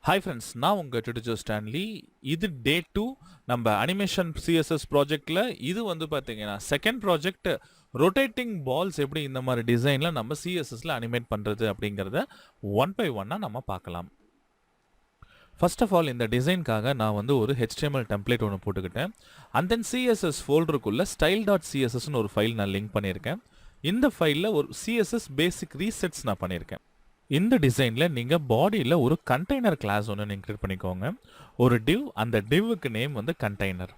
Hi friends, நான் உங்கள் Tutor Stanley. இது டே 2 நம்ம அனிமேஷன் சிஎஸ்எஸ் ப்ராஜெக்டில். இது வந்து பார்த்தீங்கன்னா செகண்ட் ப்ராஜெக்ட். ரொட்டேட்டிங் பால்ஸ் எப்படி இந்த மாதிரி டிசைனில் நம்ம சிஎஸ்எஸ்ல அனிமேட் பண்ணுறது அப்படிங்கிறத ஒன் பை ஒன்னாக நம்ம பார்க்கலாம். ஃபர்ஸ்ட் ஆஃப் ஆல் இந்த டிசைனுக்காக நான் வந்து ஒரு HTML டெம்ப்ளேட் ஒன்று போட்டுக்கிட்டேன். அண்ட் தென் சிஎஸ்எஸ் ஃபோல்டருக்குள்ளே style.cssன்னு ஒரு ஃபைல் நான் லிங்க் பண்ணியிருக்கேன். இந்த ஃபைலில் ஒரு சிஎஸ்எஸ் பேசிக் ரீசெட்ஸ் நான் பண்ணியிருக்கேன். இந்த டிசைனில் நீங்கள் பாடியில் ஒரு கண்டெய்னர் கிளாஸ் ஒன்று நீங்கள் கிரியேட் பண்ணிக்கோங்க. ஒரு டிவ், அந்த டிவ்வுக்கு நேம் வந்து கண்டெய்னர்.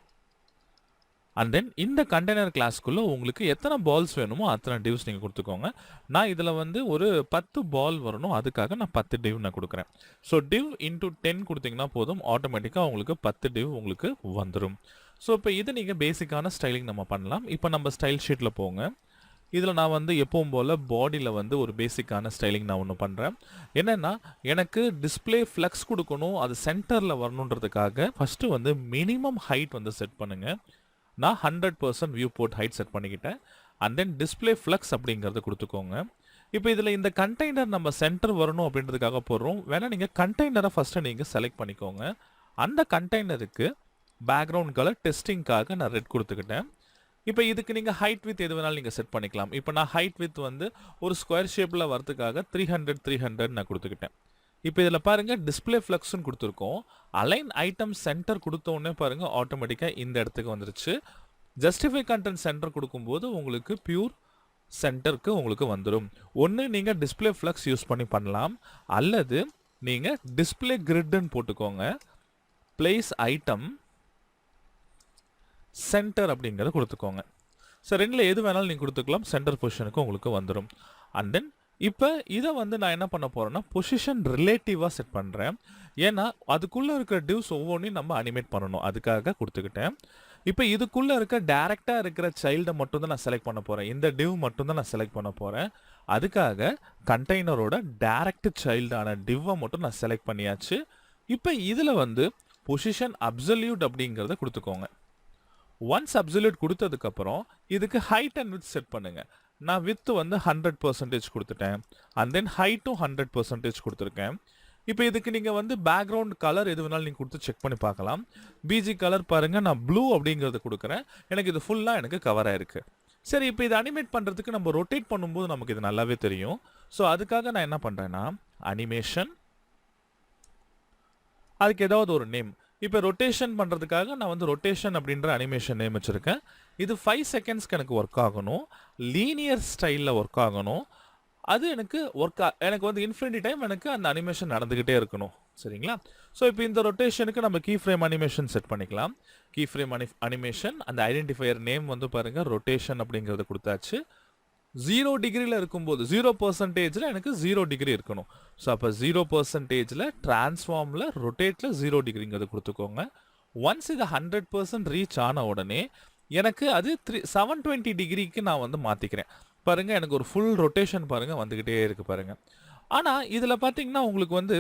அண்ட் தென் இந்த கண்டெய்னர் கிளாஸ்க்குள்ளே உங்களுக்கு எத்தனை பால்ஸ் வேணுமோ அத்தனை டிவ்ஸ் நீங்கள் கொடுத்துக்கோங்க. நான் இதில் வந்து ஒரு 10 பால் வரணும், அதுக்காக நான் 10 டிவ் நான் கொடுக்குறேன். ஸோ டிவ் இன்ட்டு 10 கொடுத்தீங்கன்னா போதும், ஆட்டோமேட்டிக்காக உங்களுக்கு 10 டிவ் உங்களுக்கு வந்துடும். ஸோ இப்போ இது நீங்கள் பேசிக்கான ஸ்டைலிங் நம்ம பண்ணலாம். இப்போ நம்ம ஸ்டைல் ஷீட்டில் போங்க. இதில் நான் வந்து எப்பவும் போல் பாடியில் வந்து ஒரு பேசிக்கான ஸ்டைலிங் நான் ஒன்று பண்ணுறேன். என்னென்னா, எனக்கு டிஸ்பிளே ஃப்ளெக்ஸ் கொடுக்கணும், அது சென்டரில் வரணுன்றதுக்காக ஃபஸ்ட்டு வந்து மினிமம் ஹைட் வந்து செட் பண்ணுங்கள். நான் 100% வியூ போர்ட் ஹைட் செட் பண்ணிக்கிட்டேன். அண்ட் தென் டிஸ்பிளே ஃப்ளெக்ஸ் அப்படிங்கிறத கொடுத்துக்கோங்க. இப்போ இதில் இந்த கண்டெய்னர் நம்ம சென்டர் வரணும் அப்படின்றதுக்காக போடுறோம். வேணால் நீங்கள் கண்டெய்னரை ஃபஸ்ட்டு நீங்கள் செலக்ட் பண்ணிக்கோங்க. அந்த கண்டெய்னருக்கு பேக்ரவுண்ட் கலர் டெஸ்டிங்காக நான் ரெட் கொடுத்துக்கிட்டேன். இப்போ இதுக்கு நீங்கள் ஹைட் வித் எது வேணாலும் நீங்கள் செட் பண்ணிக்கலாம். இப்போ நான் ஹைட் வித் வந்து ஒரு ஸ்கொயர் ஷேப்பில் வரதுக்காக 300 நான் கொடுத்துக்கிட்டேன். இப்போ இதில் பாருங்கள், டிஸ்பிளே ஃப்ளெக்ஸ்னு கொடுத்துருக்கோம். அலைன் ஐட்டம் சென்டர் கொடுத்தோடனே பாருங்கள், ஆட்டோமேட்டிக்காக இந்த இடத்துக்கு வந்துருச்சு. ஜஸ்டிஃபை கண்டென்ட் சென்டர் கொடுக்கும்போது உங்களுக்கு பியூர் சென்டருக்கு உங்களுக்கு வந்துடும். ஒன்று நீங்கள் டிஸ்பிளே ஃப்ளெக்ஸ் யூஸ் பண்ணி பண்ணலாம், அல்லது நீங்கள் டிஸ்பிளே கிரிட்னு போட்டுக்கோங்க. பிளேஸ் ஐட்டம் சென்டர் அப்படிங்கிறத கொடுத்துக்கோங்க. ஸோ ரெண்டில் எது வேணாலும் நீங்கள் கொடுத்துக்கலாம், சென்டர் பொசிஷனுக்கு உங்களுக்கு வந்துடும். அண்ட் தென் இப்போ இதை வந்து நான் என்ன பண்ண போகிறேன்னா பொசிஷன் ரிலேட்டிவாக செட் பண்ணுறேன். ஏன்னா அதுக்குள்ளே இருக்கிற டிவ்ஸ் ஒவ்வொன்றையும் நம்ம அனிமேட் பண்ணணும், அதுக்காக கொடுத்துக்கிட்டேன். இப்போ இதுக்குள்ளே இருக்க டேரெக்டாக இருக்கிற சைல்டை மட்டும் தான் நான் செலக்ட் பண்ண போகிறேன். இந்த டிவ் மட்டும் தான் நான் செலக்ட் பண்ண போகிறேன். அதுக்காக கண்டெய்னரோட டேரெக்ட் சைல்டான டிவ்வை மட்டும் நான் செலக்ட் பண்ணியாச்சு. இப்போ இதில் வந்து பொசிஷன் அப்சல்யூட் அப்படிங்கிறத கொடுத்துக்கோங்க. ஒன்ஸ் அப்சல்யூட் கொடுத்ததுக்கப்புறம் இதுக்கு ஹைட் அண்ட் வித் செட் பண்ணுங்கள். நான் வித் வந்து 100% கொடுத்துட்டேன். அண்ட் தென் ஹைட்டும் 100% கொடுத்துருக்கேன். இப்போ இதுக்கு நீங்கள் வந்து பேக்ரவுண்ட் கலர் எது வேணாலும் நீங்கள் கொடுத்து செக் பண்ணி பார்க்கலாம். பிஜி கலர் பாருங்கள், நான் ப்ளூ அப்படிங்கிறது கொடுக்குறேன். எனக்கு இது ஃபுல்லாக எனக்கு கவர் ஆயிருக்கு. சரி, இப்போ இதை அனிமேட் பண்ணுறதுக்கு நம்ம ரொட்டேட் பண்ணும்போது நமக்கு இது நல்லாவே தெரியும். ஸோ அதுக்காக நான் என்ன பண்ணுறேன்னா அனிமேஷன், அதுக்கு ஏதாவது ஒரு நேம். இப்போ ரொட்டேஷன் பண்ணுறதுக்காக நான் வந்து ரொட்டேஷன் அப்படின்ற அனிமேஷன் நேம் வச்சுருக்கேன். இது 5 செகண்ட்ஸ்க்கு எனக்கு ஒர்க் ஆகணும், லீனியர் ஸ்டைலில் ஒர்க் ஆகணும். அது எனக்கு எனக்கு வந்து இன்ஃபினிட்டி டைம் எனக்கு அந்த அனிமேஷன் நடந்துக்கிட்டே இருக்கணும். சரிங்களா? ஸோ இப்போ இந்த ரொட்டேஷனுக்கு நம்ம கீ ஃப்ரேம் அனிமேஷன் செட் பண்ணிக்கலாம். கீ ஃப்ரேம் அனிமேஷன், அந்த ஐடென்டிஃபையர் நேம் வந்து பாருங்கள் ரொட்டேஷன் அப்படிங்கிறத கொடுத்தாச்சு. 0 டிகிரியில் இருக்கும்போது 0%ல் எனக்கு 0 டிகிரி இருக்கணும். ஸோ அப்போ 0%ல் டிரான்ஸ்ஃபார்மில் ரொட்டேட்டில் 0 டிகிரிங்கிறத கொடுத்துக்கோங்க. ஒன்ஸ் இது 100% ரீச் ஆன உடனே எனக்கு அது 720 டிகிரிக்கு நான் வந்து மாற்றிக்கிறேன். பாருங்கள், எனக்கு ஒரு ஃபுல் ரொட்டேஷன் பாருங்கள் வந்துக்கிட்டே இருக்குது பாருங்கள். ஆனால் இதில் பார்த்தீங்கன்னா உங்களுக்கு வந்து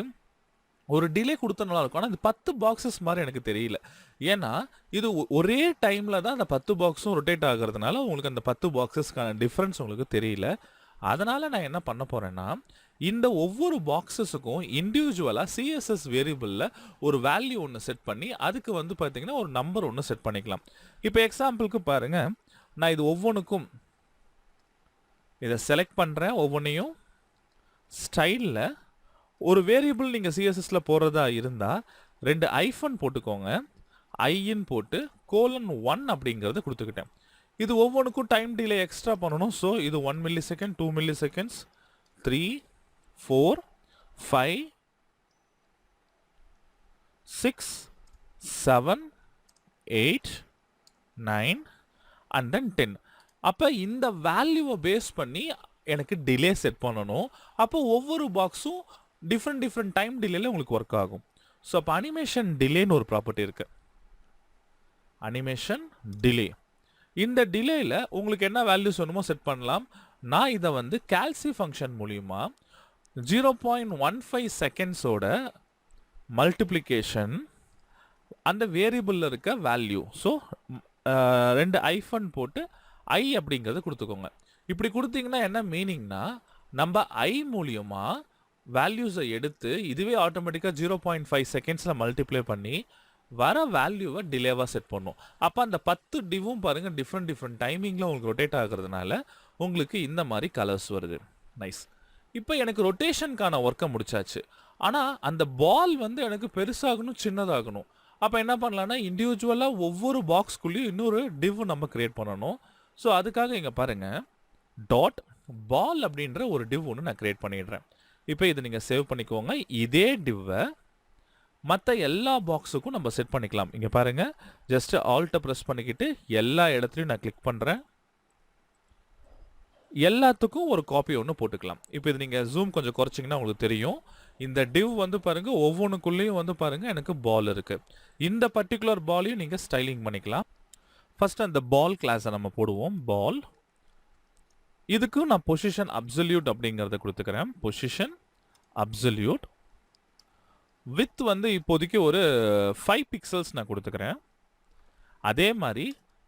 ஒரு டிலே கொடுத்தா நல்லா இருக்கும். ஆனால் இந்த 10 பாக்ஸஸ் மாதிரி எனக்கு தெரியல. ஏன்னா இது ஒரே டைமில் தான் அந்த 10 பாக்ஸும் ரொட்டேட் ஆகிறதுனால உங்களுக்கு அந்த 10 பாக்ஸஸ்க்கான டிஃப்ரென்ஸ் உங்களுக்கு தெரியல. அதனால் நான் என்ன பண்ண போகிறேன்னா, இந்த ஒவ்வொரு பாக்ஸஸுக்கும் இண்டிவிஜுவலாக சிஎஸ்எஸ் வேரியபிளில் ஒரு வேல்யூ ஒன்று செட் பண்ணி அதுக்கு வந்து பார்த்தீங்கன்னா ஒரு நம்பர் ஒன்று செட் பண்ணிக்கலாம். இப்போ எக்ஸாம்பிளுக்கு பாருங்கள், நான் இது ஒவ்வொன்றுக்கும் இதை செலக்ட் பண்ணுறேன். ஒவ்வொன்றையும் ஸ்டைலில் ஒரு வேரியபிள் நீங்கள் சிஎஸ்எஸில் போடுறதா இருந்தால் 2 ஐஃபன் போட்டுக்கோங்க. ஐன்னு போட்டு :1 அப்படிங்கிறத கொடுத்துக்கிட்டேன். இது ஒவ்வொன்றுக்கும் டைம் டிலே எக்ஸ்ட்ரா பண்ணணும். ஸோ இது 1 milli second, 2 milli seconds, 3, 4, 5, 6, 7, 8, 9 and then 10. அப்போ இந்த வேல்யூவை பேஸ் பண்ணி எனக்கு டிலே செட் பண்ணணும். அப்போ ஒவ்வொரு பாக்ஸும் டிஃப்ரெண்ட் டைம் டிலேல உங்களுக்கு ஒர்க் ஆகும். ஸோ அப்போ அனிமேஷன் டிலேன்னு ஒரு ப்ராப்பர்ட்டி இருக்கு. அனிமேஷன் டிலே, இந்த டிலேயில் உங்களுக்கு என்ன வேல்யூஸ் வேணுமோ செட் பண்ணலாம். நான் இதை வந்து கால்சி ஃபங்க்ஷன் மூலிமா 0.15 செகண்ட்ஸோட மல்டிப்ளிகேஷன் அந்த வேரியபிளில் இருக்க வேல்யூ. ஸோ 2 ஐஃபன் போட்டு ஐ அப்படிங்கிறத கொடுத்துக்கோங்க. இப்படி கொடுத்தீங்கன்னா என்ன மீனிங்னா, நம்ம ஐ மூலியமாக வேல்யூஸை எடுத்து இதுவே ஆட்டோமேட்டிக்காக 0.5 செகண்ட்ஸில் மல்டிப்ளை பண்ணி வர வேல்யூவை டிலேவாக செட் பண்ணும். அப்போ அந்த 10 டிவும் பாருங்கள் டிஃப்ரெண்ட் டைமிங்கில் உங்களுக்கு ரொட்டேட் ஆகுறதுனால உங்களுக்கு இந்த மாதிரி கலர்ஸ் வருது. நைஸ். இப்போ எனக்கு ரொட்டேஷனுக்கான ஒர்க்கை முடிச்சாச்சு. ஆனால் அந்த பால் வந்து எனக்கு பெருசாகணும் சின்னதாகணும். அப்போ என்ன பண்ணலான்னா இண்டிவிஜுவலாக ஒவ்வொரு பாக்ஸ்குள்ளேயும் இன்னொரு டிவ் நம்ம கிரியேட் பண்ணணும். ஸோ அதுக்காக இங்கே பாருங்கள் டாட் பால் அப்படின்ற ஒரு டிவ் ஒன்று நான் கிரியேட் பண்ணிடுறேன். இப்போ இதை நீங்கள் சேவ் பண்ணிக்கோங்க. இதே டிவ்வை மற்ற எல்லா பாக்ஸுக்கும் நம்ம செட் பண்ணிக்கலாம். இங்கே பாருங்கள் ஜஸ்ட் ஆல்ட்டை ப்ரெஸ் பண்ணிக்கிட்டு எல்லா இடத்துலையும் நான் கிளிக் பண்ணுறேன். எல்லாத்துக்கும் ஒரு காப்பி ஒன்று போட்டுக்கலாம். இப்போ இது நீங்கள் ஜூம் கொஞ்சம் குறைச்சிங்கன்னா உங்களுக்கு தெரியும். இந்த டிவ் வந்து பாருங்கள் ஒவ்வொன்றுக்குள்ளேயும் வந்து பாருங்கள் எனக்கு பால் இருக்குது. இந்த பர்டிகுலர் பாலையும் நீங்கள் ஸ்டைலிங் பண்ணிக்கலாம். ஃபர்ஸ்ட் அந்த பால் கிளாஸை நம்ம போடுவோம். பால் இதுக்கும் நான் பொசிஷன் அப்சல்யூட் அப்படிங்கிறத கொடுத்துக்கிறேன். பொசிஷன் அப்சல்யூட் வித் வந்து இப்போதைக்கு ஒரு 5 பிக்சல்ஸ் நான் கொடுத்துக்கிறேன். அதே மாதிரி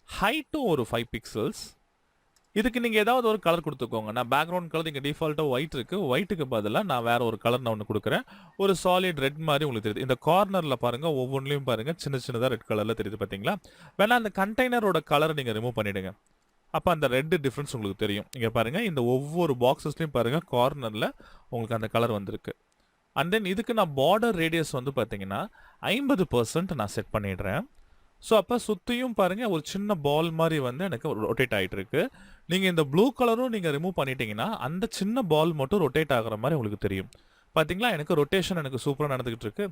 ஹைட்டும் ஒரு 5 பிக்சல்ஸ். இதுக்கு நீங்கள் ஏதாவது ஒரு கலர் கொடுத்துக்கோங்க. நான் பேக்ரவுண்ட் கலர் இங்கே டிஃபால்ட்டாக ஒயிட் இருக்குது. ஒயிட்டுக்கு பதிலாக நான் வேறு ஒரு கலர் நான் ஒன்று கொடுக்குறேன். ஒரு சாலிட் ரெட் மாதிரி உங்களுக்கு தெரியுது. இந்த கார்னரில் பாருங்கள் ஒவ்வொன்றிலையும் பாருங்கள் சின்னதாக ரெட் கலரில் தெரியுது பார்த்தீங்களா? வேணா அந்த கண்டெய்னரோட கலரை நீங்கள் ரிமூவ் பண்ணிவிடுங்க. அப்போ அந்த ரெட் டிஃப்ரென்ஸ் உங்களுக்கு தெரியும். இங்கே பாருங்கள் இந்த ஒவ்வொரு பாக்ஸஸ்லையும் பாருங்கள் கார்னரில் உங்களுக்கு அந்த கலர் வந்திருக்கு. அண்ட் தென் இதுக்கு நான் பார்டர் ரேடியஸ் வந்து பார்த்தீங்கன்னா 50% நான் செட் பண்ணிடுறேன். ஸோ அப்போ சுற்றியும் பாருங்கள் ஒரு சின்ன பால் மாதிரி வந்து எனக்கு ரொட்டேட் ஆகிட்டு இருக்கு. நீங்கள் இந்த ப்ளூ கலரும் நீங்கள் ரிமூவ் பண்ணிட்டீங்கன்னா அந்த சின்ன பால் மட்டும் ரொட்டேட் ஆகிற மாதிரி உங்களுக்கு தெரியும். பார்த்தீங்களா எனக்கு ரொட்டேஷன் எனக்கு சூப்பராக நடந்துக்கிட்டு இருக்கு.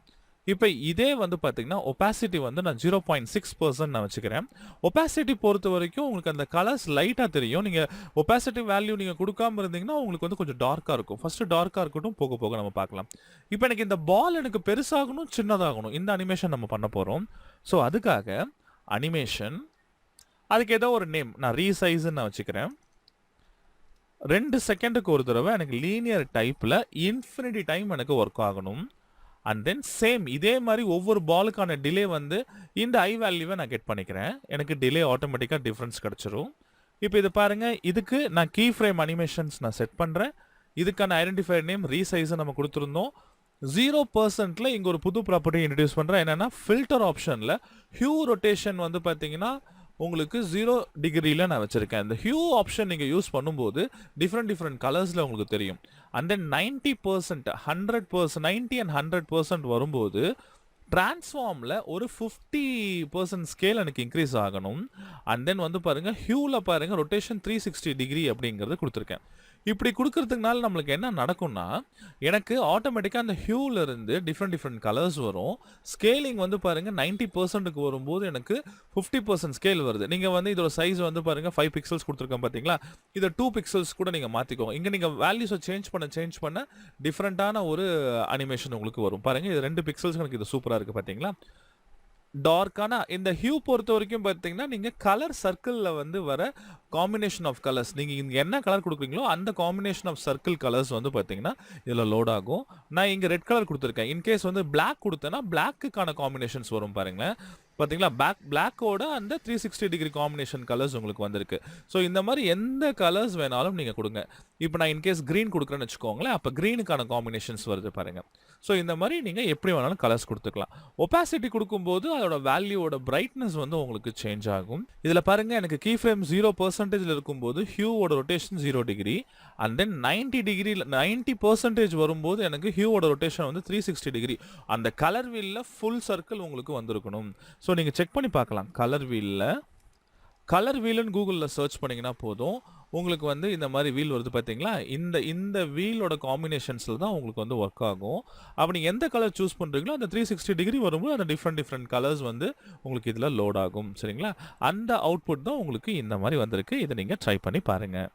இப்போ இதே வந்து பார்த்தீங்கன்னா ஒப்பாசிட்டி வந்து நான் 0.6% நான் வச்சுக்கிறேன். ஒப்பாசிட்டி பொறுத்த வரைக்கும் உங்களுக்கு அந்த கலர்ஸ் லைட்டாக தெரியும். நீங்கள் ஒப்பாசிட்டி வேல்யூ நீங்கள் கொடுக்காம இருந்தீங்கன்னா உங்களுக்கு வந்து கொஞ்சம் டார்க்காக இருக்கும். ஃபஸ்ட்டு டார்க்காக இருக்கட்டும், போக போக நம்ம பார்க்கலாம். இப்போ எனக்கு இந்த பால் எனக்கு பெருசாகணும் சின்னதாகணும் இந்த அனிமேஷன் நம்ம பண்ண போகிறோம். ஸோ அதுக்காக அனிமேஷன் அதுக்கு ஏதோ ஒரு நேம் நான் ரீசைஸ்ன்னு நான் வச்சுக்கிறேன். 2 செகண்டுக்கு ஒரு தடவை எனக்கு லீனியர் டைப்பில் இன்ஃபினிட்டி டைம் எனக்கு ஒர்க் ஆகணும். அண்ட் தென் சேம் இதே மாதிரி ஒவ்வொரு பாலுக்கான டிலே வந்து இந்த ஐ வேல்யூவை நான் கெட் பண்ணிக்கிறேன். எனக்கு டிலே ஆட்டோமேட்டிக்காக டிஃப்ரென்ஸ் கிடச்சிரும். இப்போ இது பாருங்கள் இதுக்கு நான் கீ ஃப்ரேம் அனிமேஷன்ஸ் நான் செட் பண்ணுறேன். இதுக்கான ஐடென்டிஃபையர் நேம் ரீசைஸை நம்ம கொடுத்துருந்தோம். 0%ல் இங்கே ஒரு புது ப்ராப்பர்ட்டி இன்ட்ரடியூஸ் பண்ணுறேன். என்னென்னா ஃபில்டர் ஆப்ஷனில் ஹியூ ரொட்டேஷன் வந்து பார்த்தீங்கன்னா உங்களுக்கு 0 டிகிரியில் நான் வச்சுருக்கேன். இந்த ஹியூ ஆப்ஷன் நீங்கள் யூஸ் பண்ணும்போது டிஃப்ரெண்ட் கலர்ஸில் உங்களுக்கு தெரியும். அண்ட் தென் 90% 100% 90 and 100% வரும்போது டிரான்ஸ்ஃபார்மில் ஒரு 50% ஸ்கேல் எனக்கு இன்க்ரீஸ் ஆகணும். அண்ட் தென் வந்து பாருங்கள் ஹியூவில் பாருங்கள் ரொட்டேஷன் 360 டிகிரி அப்படிங்கிறது கொடுத்துருக்கேன். இப்படி கொடுக்கறதுக்குனால நம்மளுக்கு என்ன நடக்கும்னா எனக்கு ஆட்டோமேட்டிக்காக அந்த ஹியூலேருந்து டிஃப்ரெண்ட் கலர்ஸ் வரும். ஸ்கேலிங் வந்து பாருங்கள் 90%க்கு வரும்போது எனக்கு 50% ஸ்கேல் வருது. நீங்கள் வந்து இதோட சைஸ் வந்து பாருங்கள் 5 பிக்சல்ஸ் கொடுத்துருக்கேன் பார்த்தீங்களா? இதை 2 பிக்சல்ஸ் கூட நீங்கள் மாற்றிக்கோங்க. இங்கே நீங்கள் வேல்யூஸை சேஞ்ச் பண்ண டிஃப்ரெண்ட்டான ஒரு அனிமேஷன் உங்களுக்கு வரும். பாருங்கள் இது 2 பிக்சல்ஸ் எனக்கு இது சூப்பராக இருக்குது பார்த்தீங்களா? டார்க்கான இந்த ஹியூ பொறுத்த வரைக்கும் பார்த்தீங்கன்னா நீங்கள் கலர் சர்க்கிளில் வந்து வர காம்பினேஷன் ஆஃப் கலர்ஸ் நீங்கள் இங்கே என்ன கலர் கொடுக்குறீங்களோ அந்த காம்பினேஷன் ஆஃப் சர்க்கிள் கலர்ஸ் வந்து பார்த்தீங்கன்னா இதில் லோட் ஆகும். நான் இங்கே ரெட் கலர் கொடுத்துருக்கேன். இன்கேஸ் வந்து பிளாக் கொடுத்தேன்னா பிளாக்குக்கான காம்பினேஷன்ஸ் வரும் பாருங்களேன். பார்த்தீங்களா பிளாக்கோட அந்த 360 டிகிரி காம்பினேஷன் கலர்ஸ் உங்களுக்கு வந்திருக்கு. ஸோ இந்த மாதிரி எந்த கலர்ஸ் வேணாலும் நீங்கள் கொடுங்க. இப்போ நான் இன்கேஸ் க்ரீன் கொடுக்குறேன்னு வச்சுக்கோங்களேன். அப்போ க்ரீனுக்கான காம்பினேஷன்ஸ் வருது பாருங்கள். ஸோ இந்த மாதிரி நீங்கள் எப்படி வேணாலும் கலர்ஸ் கொடுத்துக்கலாம். ஒப்பாசிட்டி கொடுக்கும்போது அதோட வேல்யூவோட பிரைட்னஸ் வந்து உங்களுக்கு சேஞ்ச் ஆகும். இதில் பாருங்கள் எனக்கு கீ ஃப்ரேம் 0% இருக்கும்போது ஹியூவோட ரொட்டேஷன் 0 டிகிரி. அண்ட் தென் 90% வரும்போது எனக்கு ஹியூவோட ரொட்டேஷன் வந்து 360 டிகிரி. அந்த கலர் வீலில் ஃபுல் சர்க்கிள் உங்களுக்கு வந்திருக்கணும். ஸோ நீங்கள் செக் பண்ணி பார்க்கலாம். கலர் வீலுன்னு கூகுளில் சர்ச் பண்ணிங்கன்னா போதும் உங்களுக்கு வந்து இந்த மாதிரி வீல் வருது பார்த்தீங்களா? இந்த வீலோட காம்பினேஷன்ஸில் தான் உங்களுக்கு வந்து ஒர்க் ஆகும். அப்போ நீங்கள் எந்த கலர் சூஸ் பண்ணுறீங்களோ அந்த 360 டிகிரி வரும்போது அந்த டிஃப்ரெண்ட் கலர்ஸ் வந்து உங்களுக்கு இதில் லோட் ஆகும். சரிங்களா? அந்த அவுட்புட் தான் உங்களுக்கு இந்த மாதிரி வந்திருக்கு. இதை நீங்கள் ட்ரை பண்ணி பாருங்கள்.